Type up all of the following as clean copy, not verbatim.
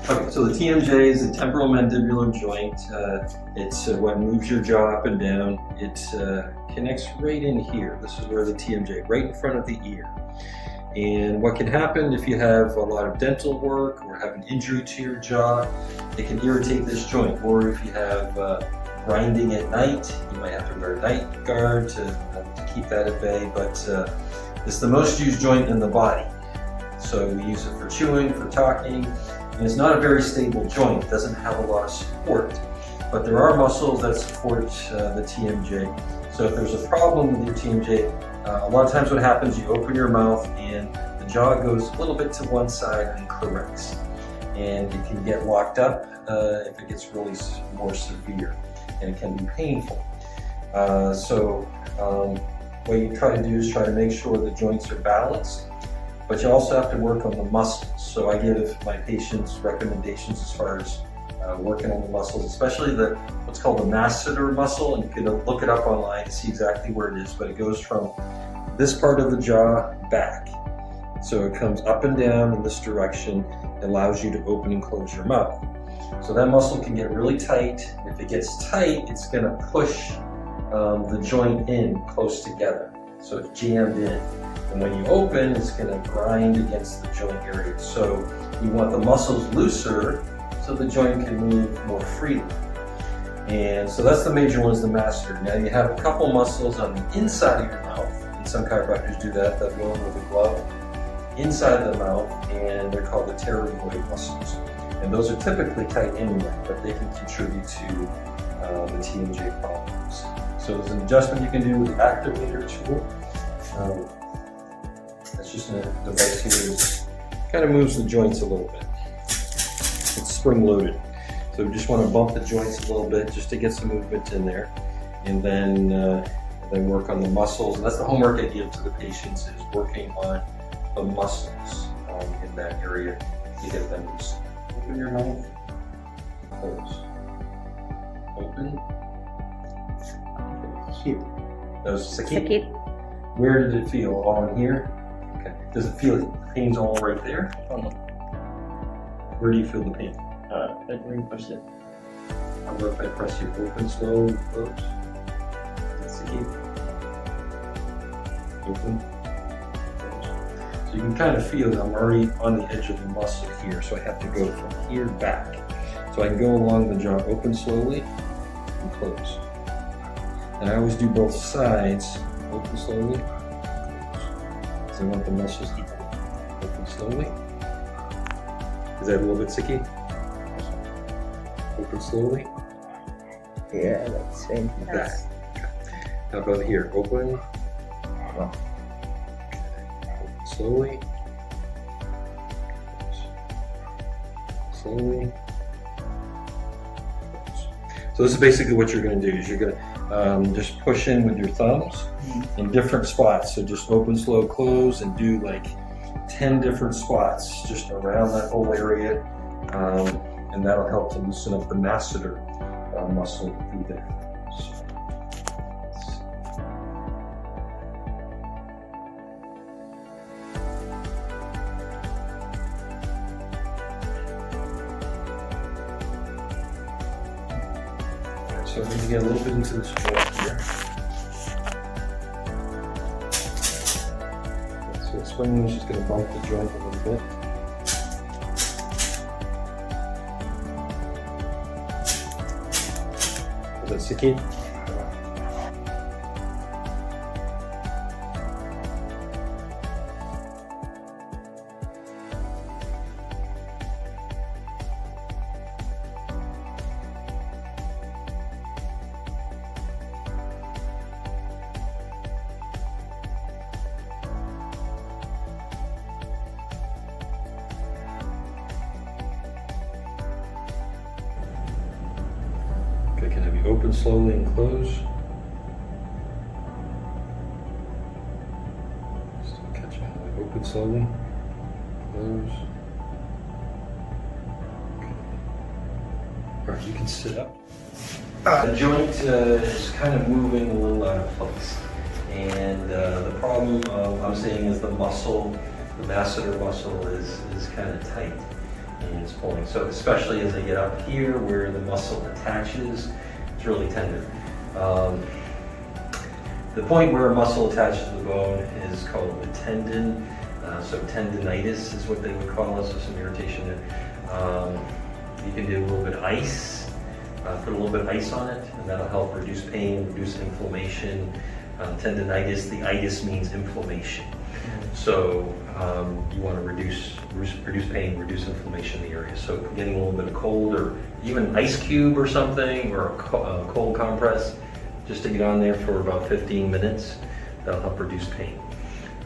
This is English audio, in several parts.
Okay, so the TMJ is a temporomandibular joint. It's what moves your jaw up and down. It connects right in here. This is where the TMJ, right in front of the ear. And what can happen if you have a lot of dental work or have an injury to your jaw, it can irritate this joint. Or if you have grinding at night, you might have to wear a night guard to keep that at bay. But it's the most used joint in the body. So we use it for chewing, for talking, and it's not a very stable joint. It doesn't have a lot of support. But there are muscles that support the TMJ. So if there's a problem with your TMJ, a lot of times what happens, you open your mouth and the jaw goes a little bit to one side and corrects. And it can get locked up if it gets really more severe, and it can be painful. What you try to do is try to make sure the joints are balanced, but you also have to work on the muscles. So I give my patients recommendations as far as working on the muscles, especially what's called the masseter muscle, and you can look it up online to see exactly where it is, but it goes from this part of the jaw back. So it comes up and down in this direction. It allows you to open and close your mouth. So that muscle can get really tight. If it gets tight, it's going to push the joint in close together. So it's jammed in. And when you open, it's going to grind against the joint area. So you want the muscles looser so the joint can move more freely. And so that's the major one, is the masseter. Now you have a couple muscles on the inside of your mouth, and some chiropractors do that go in with a glove inside the mouth, and they're called the pterygoid muscles. And those are typically tight anyway, but they can contribute to the TMJ problems. So there's an adjustment you can do with the activator tool. That's just a device here that kind of moves the joints a little bit. It's spring loaded. So we just want to bump the joints a little bit just to get some movement in there, and then work on the muscles. And that's the homework I give to the patients, is working on the muscles in that area to get them loose. Open your mouth, close. Open. Here. That was sakit. Where did it feel? All in here? Okay. Does it feel the pain's all right there? Where do you feel the pain? Like where you push it. How about if I press you open, slow, close? That's the key. Open, close. So you can kind of feel that I'm already on the edge of the muscle here, so I have to go from here back. So I can go along the jaw, open slowly and close. And I always do both sides, open slowly, close. Because I want the muscles equal. Open slowly. Is that a little bit sticky? Open slowly. Yeah, that's same. That. Okay. How about here? Open. Open slowly. Close. Slowly. Close. So this is basically what you're going to do. Is you're going to just push in with your thumbs in different spots. So just open, slow, close, and do like 10 different spots just around that whole area, and that'll help to loosen up the masseter muscle through there. So I'm going to get a little bit into this joint here. So the spring is just going to bump the joint a little bit. Is that sticky? Okay, can I have you open slowly and close? Still catching it. Open slowly, close. Okay. All right, you can sit up. The joint is kind of moving a little out of place. And the problem I'm saying is the muscle, the masseter muscle is kind of tight. and it's pulling. So especially as I get up here where the muscle attaches, it's really tender. The point where a muscle attaches to the bone is called the tendon. So tendinitis is what they would call it, so some irritation there. You can do a little bit of ice, put a little bit of ice on it, and that'll help reduce pain, reduce inflammation. Tendinitis, the itis means inflammation. So you want to reduce pain, reduce inflammation in the area. So getting a little bit of cold, or even an ice cube or something, or a cold compress, just to get on there for about 15 minutes, that'll help reduce pain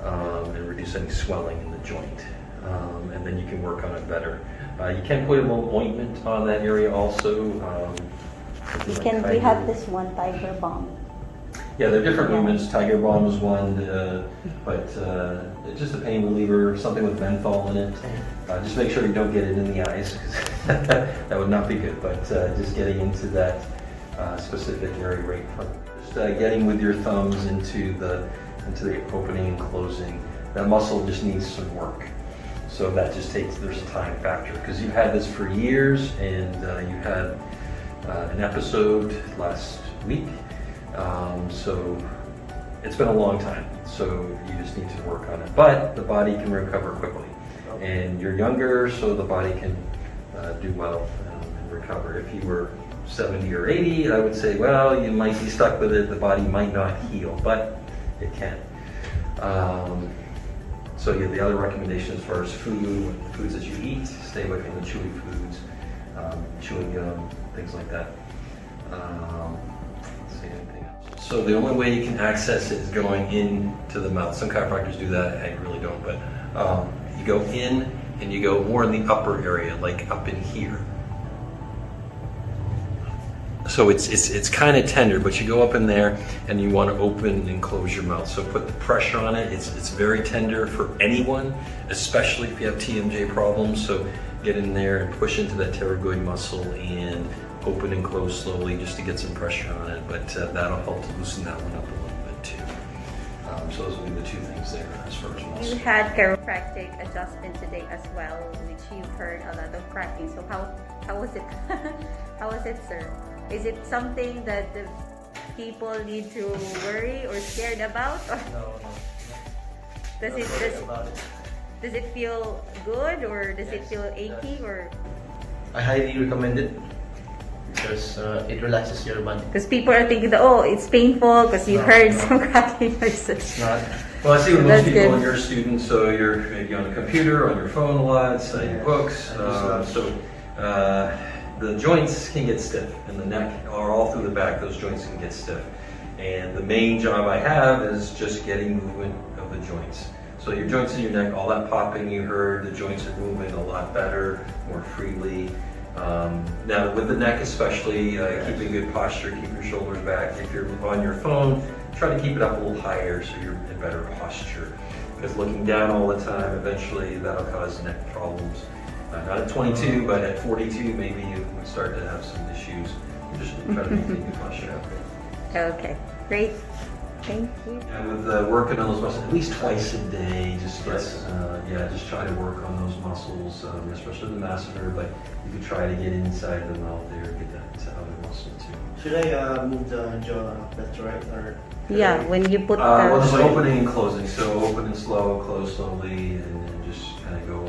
and reduce any swelling in the joint. And then you can work on it better. You can put a little ointment on that area also. We have this one Tiger Balm. Yeah, there are different movements. Tiger Balm is one, but it's just a pain reliever, something with menthol in it. Just make sure you don't get it in the eyes, because that would not be good. But just getting into that specific area right in front. Just getting with your thumbs into the opening and closing. That muscle just needs some work. So that just there's a time factor, because you've had this for years, and you had an episode last week. So it's been a long time, so you just need to work on it. But the body can recover quickly, and you're younger, so the body can do well and recover. If you were 70 or 80, I would say, well, you might be stuck with it. The body might not heal, but it can. So yeah, the other recommendation as far as foods that you eat, stay away from the chewy foods, chewing gum, things like that. Let's see, anything else. So the only way you can access it is going into the mouth. Some chiropractors do that, I really don't, but you go in and you go more in the upper area, like up in here. So it's kind of tender, but you go up in there and you want to open and close your mouth. So put the pressure on it. It's very tender for anyone, especially if you have TMJ problems. So get in there and push into that pterygoid muscle and open and close slowly, just to get some pressure on it. But that'll help to loosen that one up a little bit too. So those will be the two things there as far as muscle. You had chiropractic adjustment today as well, which you've heard a lot of cracking. So how was it? How was it, sir? Is it something that the people need to worry or scared about? Or No. does it feel good, or does it feel achy, or? I highly recommend it because it relaxes your body. Because people are thinking that, oh, it's painful because you heard some cracking noises. It's not. Well, I see with most That's people, good. when you're a student, so you're maybe on a computer, on your phone a lot, studying books. The joints can get stiff, and the neck, or all through the back, those joints can get stiff. And the main job I have is just getting movement of the joints. So your joints in your neck, all that popping you heard, the joints are moving a lot better, more freely. Now with the neck especially, keeping good posture, keep your shoulders back. If you're on your phone, try to keep it up a little higher so you're in better posture. Because looking down all the time, eventually that'll cause neck problems. Not at 22, but at 42, maybe you would start to have some issues. Just try to maintain good posture out there. Okay, great. Thank you. Yeah, with working on those muscles at least twice a day, just try to work on those muscles, especially the masseter. But you could try to get inside the mouth there, get that other muscle too. Should I move the jaw left to right, or? Yeah, when you put Well, just the... opening and closing. So open and slow, close slowly, and then just kind of go